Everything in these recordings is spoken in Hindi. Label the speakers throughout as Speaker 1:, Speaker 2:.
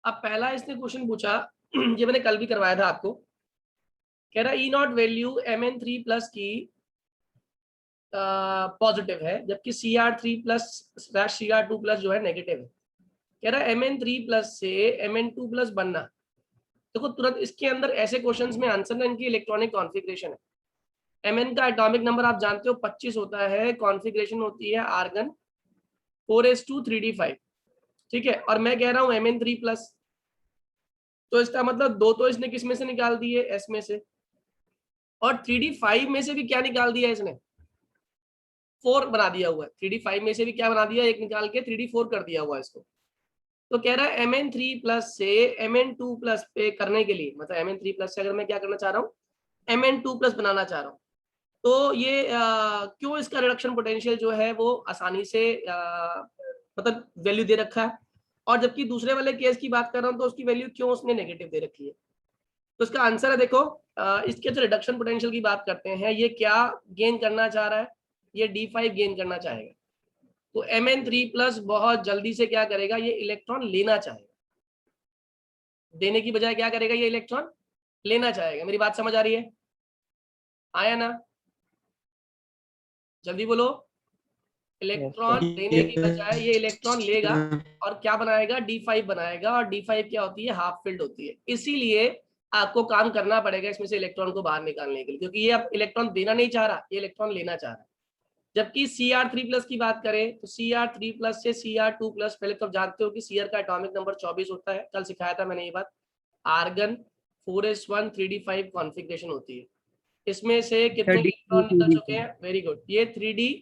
Speaker 1: अब पहला इसने क्वेश्चन पूछा, ये मैंने कल भी करवाया था आपको, कह रहा ई नॉट वैल्यू Mn3 प्लस की पॉजिटिव है, जबकि Cr3 प्लस Cr2 प्लस जो है नेगेटिव है। कह रहा है Mn3 प्लस से Mn2 प्लस बनना। देखो तुरंत इसके अंदर ऐसे क्वेश्चंस में आंसर ना इनकी इलेक्ट्रॉनिक कॉन्फ़िगरेशन है। Mn का एटॉमिक नंबर आप जानते हो 25 होता है, कॉन्फ़िगरेशन होती है आर्गन 4s2 3d5, ठीक है। और मैं कह रहा हूँ Mn3 प्लस, तो इसका मतलब दो तो इसने किस में से निकाल दिए, एस में से, और 3d5 में से भी क्या निकाल दिया इसने, 4 बना दिया हुआ है। 3d5 में से भी क्या बना दिया, एक निकाल के 3d4 कर दिया हुआ है इसको। तो कह रहा है Mn3 प्लस से Mn2 प्लस पे करने के लिए, मतलब Mn3 प्लस से अगर मैं क्या करना चाह रहा हूँ, Mn2 प्लस बनाना चाह रहा हूँ, तो ये क्यों इसका रिडक्शन पोटेंशियल जो है वो आसानी से मतलब वैल्यू दे रखा है, और जबकि दूसरे वाले केस की बात कर रहा हूँ तो उसकी वैल्यू क्यों उसने नेगेटिव दे रखी है। तो इसका आंसर है, देखो इसके जो रिडक्शन पोटेंशियल की बात करते हैं, ये क्या गेन करना चाह रहा है, ये D5 गेन करना चाहेगा। तो Mn3 प्लस बहुत जल्दी से क्या करेगा, ये इलेक्ट्रॉन लेना चाहेगा, देने की बजाय क्या करेगा, ये इलेक्ट्रॉन लेना चाहेगा। मेरी बात समझ आ रही है, आया ना, जल्दी बोलो। इलेक्ट्रॉन देने की बजाय ये इलेक्ट्रॉन लेगा और क्या बनाएगा, D5 बनाएगा, और D5 क्या होती है, हाफ फील्ड होती है। इसीलिए आपको काम करना पड़ेगा इसमें से इलेक्ट्रॉन को बाहर निकालने के लिए, क्योंकि ये अब इलेक्ट्रॉन देना नहीं चाह रहा, ये इलेक्ट्रॉन लेना चाह रहा है। जबकि Cr3 प्लस की बात करें तो Cr3 प्लस से Cr2 प्लस, पहले तो जानते हो कि Cr का एटॉमिक नंबर 24 होता है, कल सिखाया था मैंने ये बात। आर्गन 4s1 3d5 कॉन्फ़िगरेशन होती है। इसमें से कितने इलेक्ट्रॉन निकल चुके हैं, वेरी गुड। ये 3d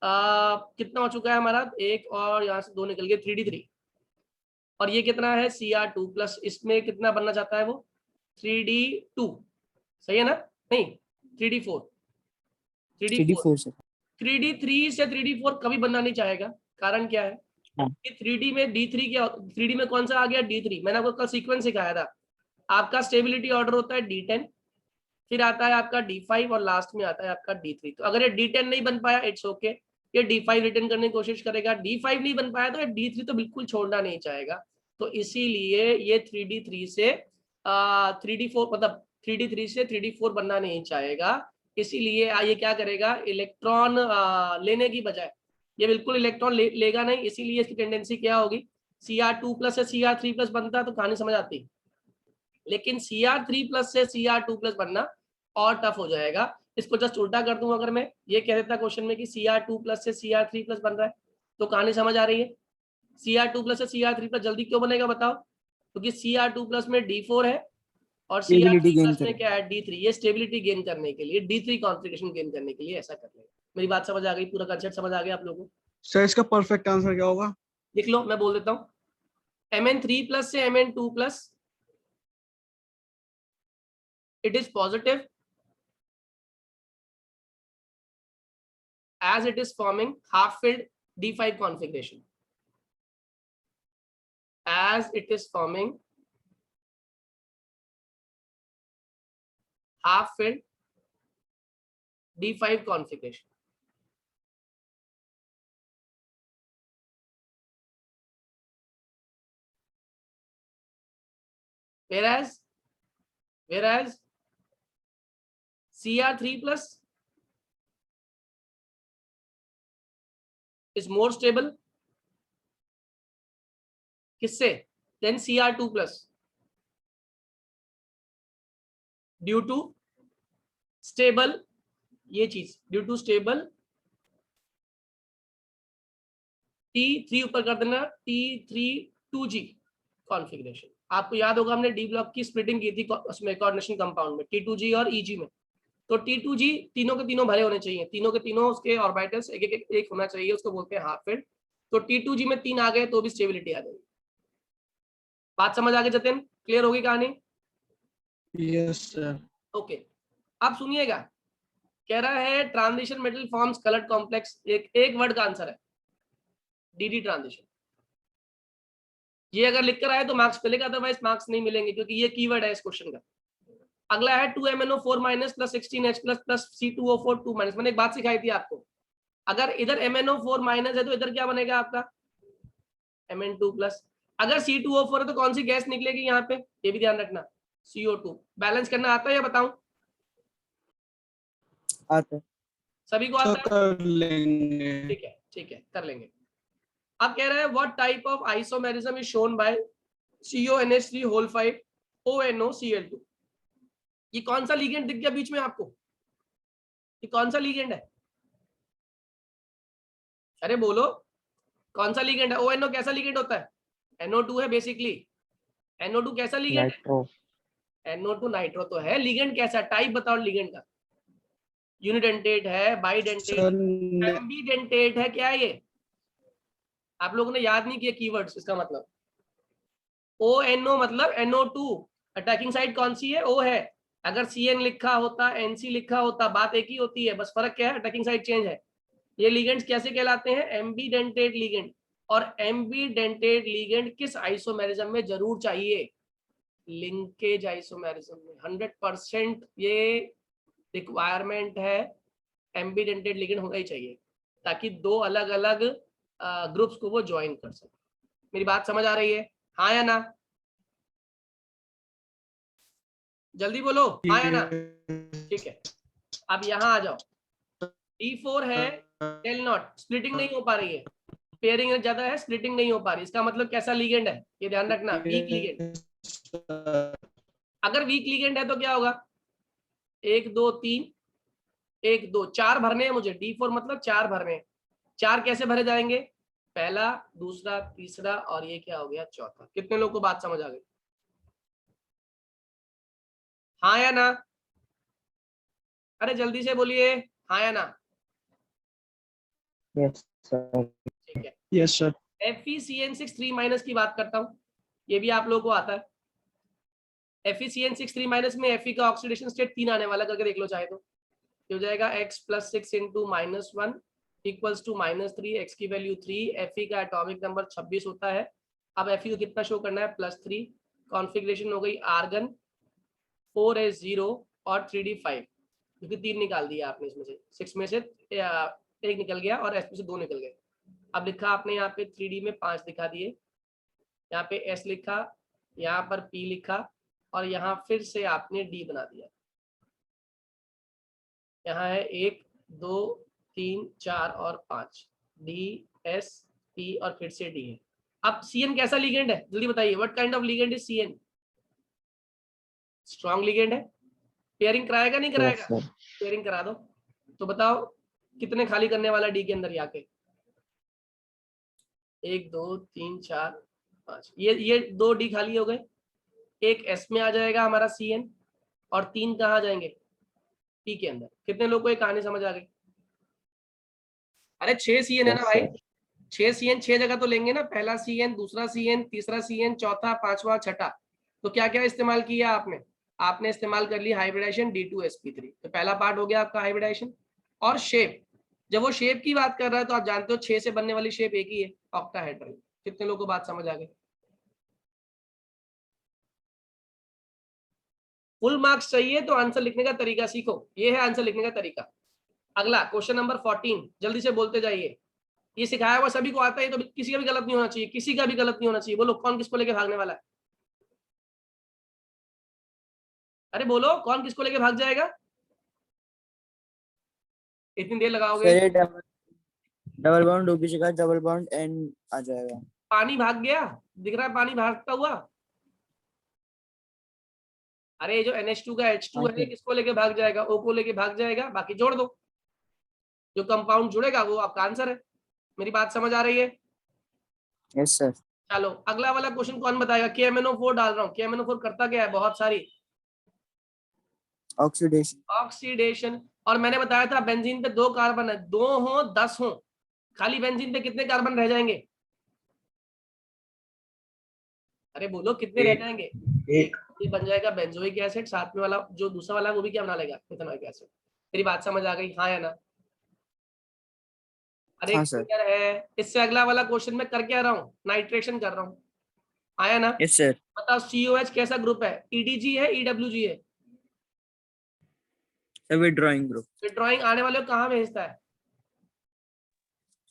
Speaker 1: कितना हो चुका है हमारा, एक और यहाँ से दो निकल गए, 3d3। और ये कितना है, Cr2 प्लस, इसमें कितना बनना चाहता है वो, 3d2, सही है ना, नहीं 3d4, 3d4 3d3 से 3d4 कभी बनना नहीं चाहेगा। कारण क्या है कि 3d में d3 क्या, 3d में कौन सा आ गया, d3। मैंने आपको कल सीक्वेंस सिखाया था, आपका स्टेबिलिटी ऑर्डर होता है d10, फिर आता है आपका D5 और लास्ट में आता है आपका D3। तो अगर ये D10 नहीं बन पाया, इट्स ओके, ये D5 रिटर्न करने की कोशिश करेगा। D5 नहीं बन पाया तो ये D3 तो बिल्कुल छोड़ना नहीं चाहेगा। तो इसीलिए ये 3D3 से 3D4, मतलब 3D3 से 3D4 बनना नहीं चाहेगा। इसीलिए ये क्या करेगा, इलेक्ट्रॉन लेने की बजाय ये बिल्कुल इलेक्ट्रॉन लेगा नहीं। इसीलिए इसकी टेंडेंसी क्या होगी, Cr2 प्लस से Cr3 प्लस बनता तो कहानी समझ आती, लेकिन Cr3 प्लस से Cr2 प्लस बनना और टफ हो जाएगा। इसको जस्ट उल्टा कर दूं, अगर मैं ये कह देता क्वेश्चन में कि Cr2 प्लस से Cr3 प्लस बन रहा है, तो कहानी समझ आ रही है। Cr2 प्लस से Cr3 प्लस जल्दी क्यों बनेगा बताओ, क्योंकि Cr2 प्लस में D4 है और Cr3 प्लस में क्या है, D3। ये स्टेबिलिटी गेन करने के लिए, D3 कॉन्फ़िगरेशन गेन करने के लिए ऐसा कर लेगा। मेरी बात समझ आ गई, पूरा कंसेप्ट समझ आ गया आप लोगों को।
Speaker 2: सर इसका परफेक्ट आंसर क्या होगा,
Speaker 1: लिख लो, मैं बोल देता हूँ। Mn3 प्लस से Mn2 plus, it is positive as it is forming half filled D5 configuration, as it is forming half filled D5 configuration. Whereas Cr3 plus is more stable किससे, then Cr2 plus, due to stable, ये चीज ड्यू टू स्टेबल T3 ऊपर कर देना, T3 2G कॉन्फ़िगरेशन। आपको याद होगा हमने डी ब्लॉक की स्प्लिटिंग की थी उसमें कोऑर्डिनेशन कंपाउंड में, T2G और EG में। तो T2G तीनों के तीनों भरे होने चाहिए, तीनों के तीनों उसके ऑर्बिटल्स एक एक एक होना चाहिए, उसको बोलते हैं हाफ फील्ड। तो T2G में 3 आ गए तो भी स्टेबिलिटी आ जाएगी। बात समझ आ गई जतिन, क्लियर होगी कहानी?
Speaker 2: Yes sir.
Speaker 1: ओके, अब सुनिएगा, कह रहा है transition metal forms coloured complex, एक वर्ड का आंसर है DD ट्रांजिशन। ये अगर लिख कर आए तो मार्क्स मिलेगा, अदरवाइज मार्क्स नहीं मिलेंगे, क्योंकि ये कीवर्ड है इस क्वेश्चन का। अगला है 2MnO4 minus plus 16H plus plus C2O4 2 minus. मैंने एक बात सिखाई थी आपको, अगर इधर MnO4 माइनस है तो इधर क्या बनेगा आपका, Mn2 प्लस। अगर C2O4 है तो कौन सी गैस निकलेगी यहाँ पे, ये भी ध्यान रखना, CO2। बैलेंस करना आता है या बताऊं?
Speaker 3: आता है।
Speaker 1: सभी को
Speaker 2: सर
Speaker 1: आता है?
Speaker 2: कर लेंगे।
Speaker 1: ठीक है कर लेंगे। अब कह रहा है what type of isomerism is shown by CONH3 whole 5 ONOCl2। ये कौन सा लिगेंड दिख गया बीच में आपको, ये कौन सा लिगेंड है? अरे बोलो, कौन सा लिगेंड है? ONO कैसा लिगेंड होता है? NO2 है बेसिकली। NO2 कैसा लिगेंड है?
Speaker 3: नाइट्रो।
Speaker 1: NO2 नाइट्रो तो है, लिगेंड कैसा, टाइप बताओ लिगेंड का। यूनिडेंटेट है, बाइडेंटेट,
Speaker 2: सर
Speaker 1: एम्बीडेंटेट है, क्या है ये? आप लोगों ने याद नहीं किया कीवर्ड्स, इसका मतलब ONO मतलब NO2, अटैकिंग साइड कौन सी है? O है। अगर CN लिखा होता, NC लिखा होता, बात एक ही होती है, बस फर्क क्या है, अटैकिंग साइड चेंज है। ये लिगेंड्स कैसे कहलाते हैं? Ambidentate ligand. और एम्बीडेंटेट लिगेंड किस आइसोमेरिज्म में जरूर चाहिए? लिंकेज आइसोमेरिज्म में 100% ये रिक्वायरमेंट है, एम्बीडेंटेट लिगेंड होना ही चाहिए, ताकि दो अलग अलग ग्रुप्स को वो ज्वाइन कर सके। मेरी बात समझ आ रही है, हाँ या ना? जल्दी बोलो, हाँ या ना? ठीक है, अब यहाँ आ जाओ। D4 है, टेल नॉट, स्प्लिटिंग नहीं हो पा रही है, पेयरिंग ज्यादा है, स्प्लिटिंग नहीं हो पा रही, इसका मतलब कैसा लिगेंड है? ये ध्यान रखना, वीक लिगेंड। अगर वीक लिगेंड है तो क्या होगा? 1 2 3, 1 2 4 भरने हैं मुझे, D4 मतलब 4 भरने हैं। 4 कैसे भरे जाएंगे? पहला, दूसरा, तीसरा, और ये क्या हो गया, चौथा। कितने लोग को बात समझ आ गई, हाँ या ना? अरे जल्दी से बोलिए, हाँ या ना?
Speaker 3: Yes sir.
Speaker 1: ठीक है,
Speaker 2: यस सर।
Speaker 1: FeCN6 3- की बात करता हूँ, ये भी आप लोगों को आता है। FeCN6 3- में Fe का ऑक्सीडेशन स्टेट 3 आने वाला, करके देख लो चाहे तो। हो जाएगा x + 6 × -1 इक्वल्स टू -3, x की वैल्यू 3, Fe का एटॉमिक नंबर 26 होता है। अब Fe को कितना शो करना है? +3। कॉन्फ़िगरेशन हो गई आर्गन 4s0 और 3d5, क्योंकि 3 निकाल दिया आपने इसमें से, 6 में से 1 निकल गया और s में से 2 निकल गए। अब लिखा आपने यहाँ पे 3d में 5 दिखा दिए, यहाँ पे s लिखा, यहाँ पर p लिखा, और यहाँ फिर से आपने d बना दिया। यहाँ है 1 2 3 4 और 5, D S P और फिर से D है। अब CN कैसा लिगेंड है, जल्दी बताइए, what kind of ligand is CN? Strong ligand है। पेयरिंग कराएगा नहीं कराएगा? पेयरिंग करा दो। तो बताओ कितने खाली करने वाला D के अंदर जाके? 1 2 3 4 5, ये 2 D खाली हो गए, एक S में आ जाएगा हमारा CN, और 3 कहाँ आ जाएंगे? P के अंदर। कितने लोग को ये कहानी समझ आ गई? अरे 6 CN है ना भाई, 6 CN 6 जगह तो लेंगे ना, पहला CN, दूसरा CN, तीसरा CN, चौथा, पांचवा, छठा। तो क्या क्या इस्तेमाल किया आपने? आपने इस्तेमाल कर ली हाइब्रिडाइजेशन D2sp3, तो पहला पार्ट हो गया आपका हाइब्रिडाइजेशन। और शेप, जब वो शेप की बात कर रहा है तो आप जानते हो 6 से बनने वाली शेप एक ही है, ऑक्टाहेड्रल। कितने लोगों को बात समझ आ गई? फुल मार्क्स चाहिए तो आंसर लिखने का तरीका सीखो, ये है आंसर लिखने का तरीका। अगला क्वेश्चन नंबर 14, जल्दी से बोलते जाइए। ये सिखाया हुआ सभी को आता है, तो किसी का भी गलत नहीं होना चाहिए, किसी का भी गलत नहीं होना चाहिए। बोलो कौन किसको लेके भागने वाला है? अरे बोलो कौन किसको लेके भाग जाएगा? इतनी देर लगाओगे?
Speaker 3: सर ये डबल बाउंड डू की जगह डबल बाउंड एन आ जाएगा।
Speaker 1: पानी भाग गया, दिख रहा है पानी भागता हुआ। अरे जो NH2 का H2 है, किसको लेके भाग जाएगा? O को लेके भाग जाएगा, बाकी जोड़ दो, जो कंपाउंड जुड़ेगा वो आपका आंसर है। मेरी बात समझ आ रही है?
Speaker 3: Yes sir.
Speaker 1: चलो अगला वाला क्वेश्चन कौन बताएगा? KMnO4 डाल रहा हूँ। KMnO4 करता क्या है? बहुत सारी
Speaker 3: ऑक्सीडेशन।
Speaker 1: ऑक्सीडेशन। और मैंने बताया था बेंजीन पे 2 कार्बन है, 2 हो 10 हो, खाली बेंजीन पे कितने कार्बन रह जाएंगे? अरे बोलो कितने रह जाएंगे? एक। ये बन जाएगा बेंजोइक एसिड, साथ में वाला जो दूसरा वाला वो भी क्या बना लेगा? Ethanoic acid. मेरी बात समझ आ गई, हाँ या ना? अरे
Speaker 3: हाँ सर।
Speaker 1: क्लियर है? इससे अगला वाला क्वेश्चन में कर क्या रहा हूँ? नाइट्रेशन कर रहा हूँ, आया ना?
Speaker 3: Yes sir.
Speaker 1: बताओ COH कैसा ग्रुप है? EDG है, EWG है?
Speaker 3: Sir withdrawing group.
Speaker 1: विड्रॉइंग आने वाले को कहाँ भेजता है?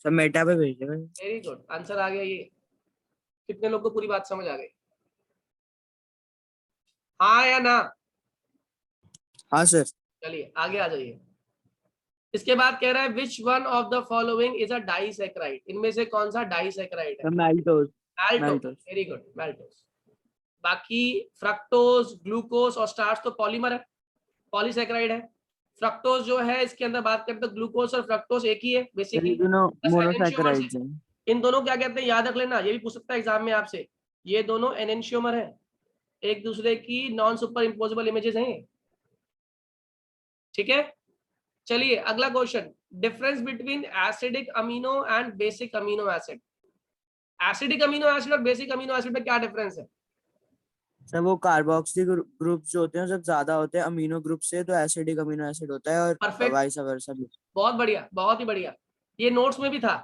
Speaker 3: सर मेटा पे भेज देगा।
Speaker 1: वेरी गुड, आंसर आ गया ये। कितने लोग को पूरी बात समझ आ गई? हाँ या ना?
Speaker 3: हाँ सर।
Speaker 1: चलिए आगे आ जाइए। इसके बाद कह रहा है which one of the following is a disaccharide, इनमें से कौन सा डाइसैकेराइड है?
Speaker 3: Maltose.
Speaker 1: Maltose,
Speaker 3: maltose.
Speaker 1: Very good, maltose. बाकी फ्रक्टोज, ग्लूकोज और स्टार्च तो पॉलीमर है, पॉलीसैकेराइड है। फ्रक्टोज जो है इसके अंदर बात करें तो ग्लूकोज और फ्रक्टोज एक ही है
Speaker 3: सर
Speaker 1: बेसिकली,
Speaker 3: ये दोनों
Speaker 1: बस एनेंशियोमर्स
Speaker 3: मोनोसैकेराइड्स
Speaker 1: है।
Speaker 3: हैं।
Speaker 1: इन दोनों क्या कहते हैं याद रख लेना, ये भी पूछ सकता है एग्जाम में आपसे, ये दोनों एनेंशियोमर है, एक दूसरे की नॉन सुपर इम्पोजेबल इमेजेस हैं, ठीक है। चलिए अगला question, difference between acidic amino and basic amino acid. Acidic amino acid और बेसिक अमीनो एसिड में क्या डिफरेंस है?
Speaker 3: सर वो कार्बोक्सी ग्रुप जो होते हैं जब ज्यादा होते हैं अमीनो ग्रुप से, तो एसिडिक अमीनो एसिड होता है, और
Speaker 1: परफेक्ट,
Speaker 3: वाइस वर्सा भी।
Speaker 1: बहुत बढ़िया, बहुत ही बढ़िया, ये नोट्स में भी था।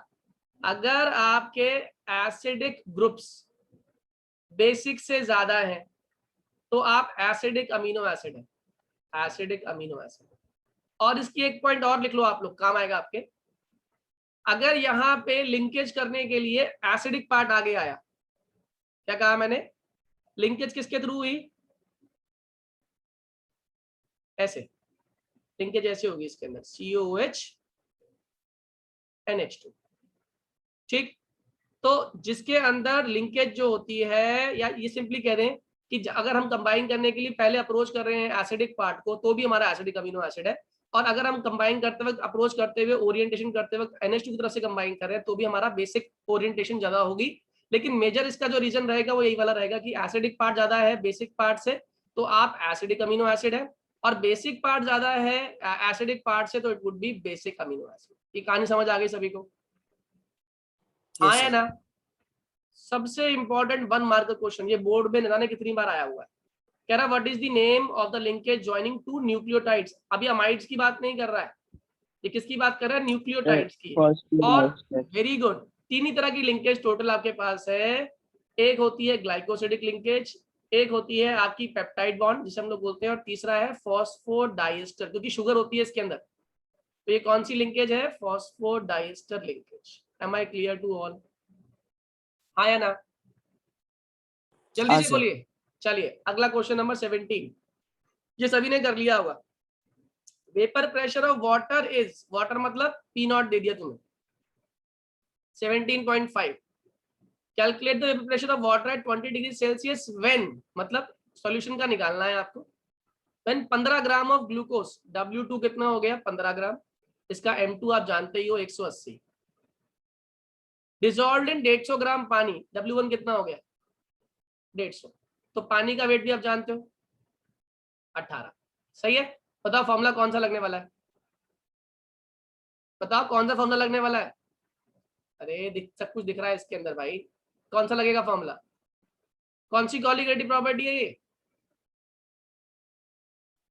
Speaker 1: अगर आपके एसिडिक ग्रुप्स बेसिक से ज्यादा है तो आप एसिडिक अमीनो एसिड है, एसिडिक अमीनो एसिड। और इसकी एक पॉइंट और लिख लो आप लोग, काम आएगा आपके। अगर यहाँ पे लिंकेज करने के लिए एसिडिक पार्ट आगे आया, क्या कहा मैंने, लिंकेज किसके थ्रू हुई, ऐसे लिंकेज ऐसे होगी इसके अंदर COH NH2, ठीक। तो जिसके अंदर लिंकेज जो होती है, या ये सिंपली कह रहे हैं कि अगर हम कंबाइन करने के लिए पहले अप्रोच कर रहे हैं एसिडिक पार्ट को तो भी हमारा एसिडिक अमीनो एसिड है, और अगर हम कंबाइन करते वक्त अप्रोच करते हुए ओरिएंटेशन करते वक्त NH2 की तरफ से कंबाइन कर रहे हैं तो भी हमारा बेसिक ओरिएंटेशन ज्यादा होगी। लेकिन मेजर इसका जो रीजन रहेगा वो यही वाला रहेगा कि एसिडिक पार्ट ज्यादा है बेसिक पार्ट से, तो आप एसिडिक अमीनो एसिड है, और बेसिक पार्ट ज्यादा है एसिडिक पार्ट से तो it would be basic amino acid. ये कहानी समझ आ गई सभी को? हाँ या ना? सबसे इंपॉर्टेंट 1 मार्क का क्वेश्चन, ये बोर्ड में न जाने कितनी बार आया हुआ है। कह रहा what is the name of the linkage joining two nucleotides. अभी अमाइड्स की बात नहीं कर रहा है, ये किसकी बात कर रहा है, न्यूक्लियोटाइड्स की। और वेरी गुड, 3 ही तरह की लिंकेज टोटल आपके पास है। एक होती है ग्लाइकोसिडिक लिंकेज, एक होती है आपकी पेप्टाइड बॉन्ड जिसे हम लोग बोलते हैं, और तीसरा है फॉस्फोडाइएस्टर, क्योंकि शुगर होती है इसके अंदर। तो ये कौन सी लिंकेज है, phosphodiester linkage. Am I clear to all? हाँ या ना? जल्दी
Speaker 3: हाँ
Speaker 1: से
Speaker 3: सर।
Speaker 1: बोलिए। चलिए अगला क्वेश्चन नंबर 17, ये सभी ने कर लिया होगा। Vapour pressure of water is, water मतलब P0 दे दिया तुम्हें 17.5। Calculate the vapour pressure of water at 20 degree Celsius when, मतलब सॉल्यूशन का निकालना है आपको। When 15 gram of glucose, W2 कितना हो गया 15 ग्राम, इसका M2 आप जानते ही हो 180, डिसॉल्व्ड इन 150 ग्राम पानी, W1 कितना हो गया 150, तो पानी का वेट भी आप जानते हो 18। सही है, बताओ फॉर्मूला कौन सा लगने वाला है, बताओ कौन सा फॉर्मूला लगने वाला है। अरे सब कुछ दिख रहा है इसके अंदर भाई, कौन सा लगेगा फॉर्मूला, कौन सी कॉलिगेटिव प्रॉपर्टी है ये,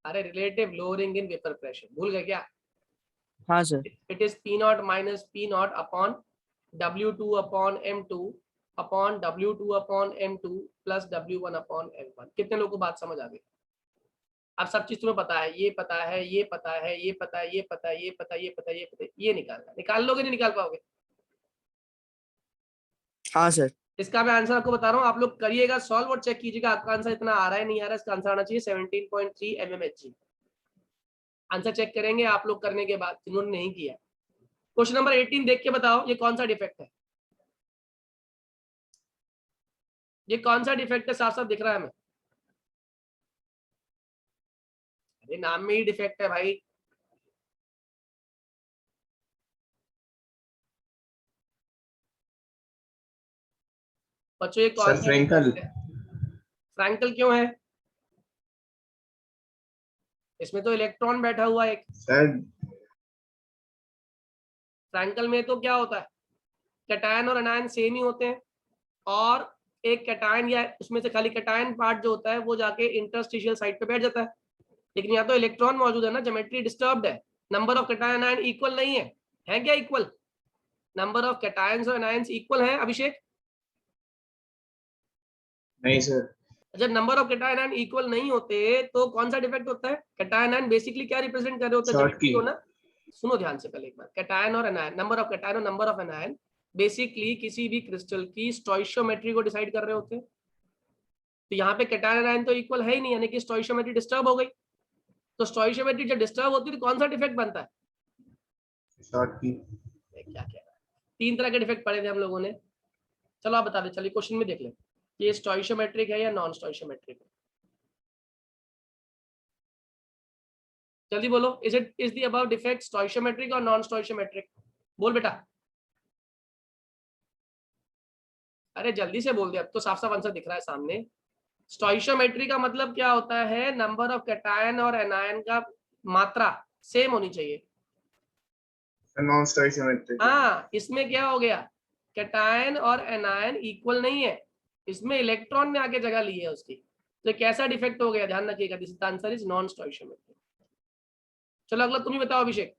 Speaker 1: अरे relative lowering in vapour pressure, भूल गए क्या?
Speaker 3: हाँ sir.
Speaker 1: It is P0 minus P0 upon W2 upon M2 upon W2 upon M2 plus W1 upon M1। कितने लोगों को बात समझ आ गई? अब सब चीज तुम्हें पता है, ये पता है, ये पता है, ये पता है, ये पता है, ये पता है, ये पता है, ये पता है, ये निकालना, निकाल लोगे नहीं निकाल पाओगे?
Speaker 3: हाँ सर।
Speaker 1: इसका मैं आंसर आपको बता रहा हूँ, आप लोग करिएगा सॉल्व और चेक कीजिएगा आपका आंसर इतना आ रहा है नहीं आ रहा है। इसका आंसर आना चाहिए 17.3 mmHg। आंसर चेक करेंगे आप लोग करने के बाद जिन्होंने नहीं किया। क्वेश्चन नंबर 18 देख के बताओ ये कौन सा डिफेक्ट है, ये कौन सा डिफेक्ट है, साफ साफ दिख रहा है हमें। अरे नाम में ही डिफेक्ट है भाई। बच्चों ये कौन सा डिफेक्ट है, फ्रैंकल क्यों है, इसमें तो इलेक्ट्रॉन बैठा हुआ है एक। फ्रैंकल में तो क्या होता है, कैटायन और एनायन सेम ही होते हैं, और एक कैटायन या उसमें से खाली कैटायन पार्ट जो होता है वो जाके इंटरस्टिशियल साइड पे बैठ जाता है। लेकिन यहाँ तो इलेक्ट्रॉन मौजूद है ना, ज्योमेट्री डिस्टर्ब्ड है, number of cation ion equal नहीं है क्या इक्वल, नंबर ऑफ कैटायंस और एनायंस इक्वल है अभिषेक?
Speaker 4: नहीं सर।
Speaker 1: जब number of cation ion equal नहीं होते तो कौन सा डिफेक्ट होता है? कैटायन आयन बेसिकली क्या रिप्रेजेंट कर रहे होते हैं, ज्योमेट्री हो ना। सुनो ध्यान से पहले एक बार, कैटायन और एनायन, नंबर ऑफ कैटायन और नंबर ऑफ एनायन बेसिकली किसी भी क्रिस्टल की स्टोइशियोमेट्री को डिसाइड कर रहे होते हैं। तो यहाँ पे कैटायन एनायन तो इक्वल है ही नहीं, यानी कि स्टोइशियोमेट्री डिस्टर्ब हो गई। तो स्टोइशियोमेट्री जब डिस्टर्ब होती है तो कौन सा डिफेक्ट बनता है?
Speaker 4: शॉर्ट की।
Speaker 1: क्या कह रहा है, 3 तरह के डिफेक्ट पढ़े थे हम लोगों ने। चलो आप बता दो, चलिए क्वेश्चन में देख ले ये स्टोइशियोमेट्रिक है या नॉन स्टोइशियोमेट्रिक है। जल्दी बोलो, इज द अबव डिफेक्ट स्टोइशियोमेट्रिक और नॉन स्टोइशियोमेट्रिक? बोल बेटा, अरे जल्दी से बोल दिया, अब तो साफ साफ आंसर दिख रहा है सामने। स्टोइशियोमेट्री का मतलब क्या होता है? नंबर ऑफ कैटायन और एनायन का मात्रा सेम होनी चाहिए।
Speaker 4: नॉन स्टोइशियोमेट्रिक।
Speaker 1: हाँ, इसमें क्या हो गया, कैटायन और एनायन इक्वल नहीं है, इसमें इलेक्ट्रॉन ने आके जगह ली है उसकी। तो कैसा डिफेक्ट हो गया, ध्यान रखिएगा, this answer is non stoichiometric. चलो अगला तुम ही बताओ Abhishek.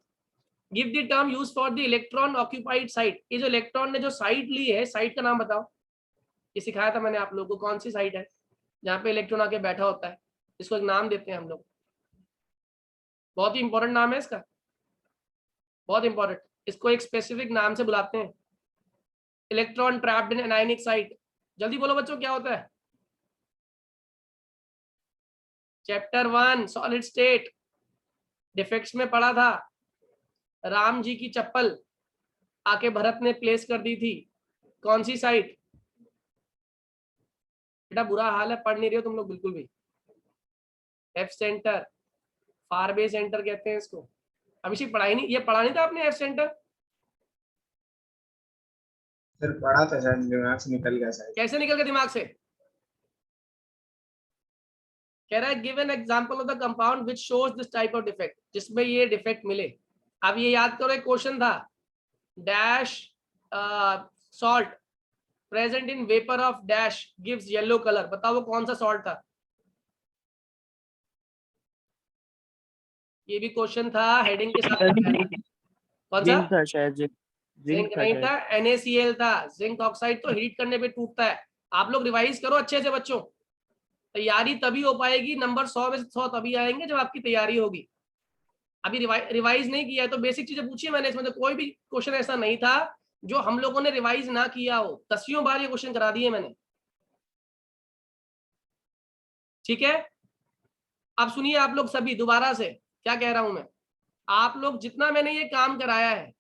Speaker 1: Give the term use for the electron occupied site. ये जो इलेक्ट्रॉन ने जो साइट ली है, साइट का नाम बताओ। ये सिखाया था मैंने आप लोगों को, कौन सी साइट है जहाँ पे इलेक्ट्रॉन आके बैठा होता है, इसको एक नाम देते हैं हम लोग, बहुत ही इंपॉर्टेंट नाम है इसका, बहुत इंपॉर्टेंट, इसको एक स्पेसिफिक नाम से बुलाते हैं, electron trapped in anionic site. जल्दी बोलो बच्चों, क्या होता है? चैप्टर 1 सॉलिड स्टेट डिफेक्ट्स में पढ़ा था। राम जी की चप्पल आके भरत ने प्लेस कर दी थी, कौन सी साइट? बेटा बुरा हाल है, पढ़ नहीं रहे हो तुम लोग बिल्कुल भी। एफ सेंटर, फारबे सेंटर कहते हैं इसको। अभिषेक पढ़ाई नहीं, ये पढ़ा नहीं था आपने एफ सेंटर?
Speaker 4: सर पढ़ा था सर, दिमाग से निकल गया सर।
Speaker 1: कैसे निकल गया दिमाग से? कह रहा है give an example of the compound which shows this type of defect, जिसमें ये डिफेक्ट मिले। अब ये याद करो, एक क्वेश्चन था, dash salt present in vapour of dash gives yellow colour, बताओ वो कौन सा सॉल्ट था? ये भी क्वेश्चन था, हेडिंग के साथ कौन सा?
Speaker 3: जिंक था शायद,
Speaker 1: जिंक नहीं था, NaCl था। जिंक ऑक्साइड तो हीट करने पे टूटता है। आप लोग रिवाइज करो अच्छे से बच्चों, तैयारी तभी हो पाएगी, नंबर 100 में से 100 तभी आएंगे जब आपकी तैयारी होगी। अभी रिवाइज नहीं किया है तो बेसिक चीजें पूछी मैंने, इसमें तो कोई भी क्वेश्चन ऐसा नहीं था जो हम लोगों ने रिवाइज ना किया हो, 10 बार ये क्वेश्चन करा दिए मैंने। ठीक है, अब सुनिए आप लोग सभी दोबारा से, क्या कह रहा हूं मैं, आप लोग जितना मैंने ये काम कराया है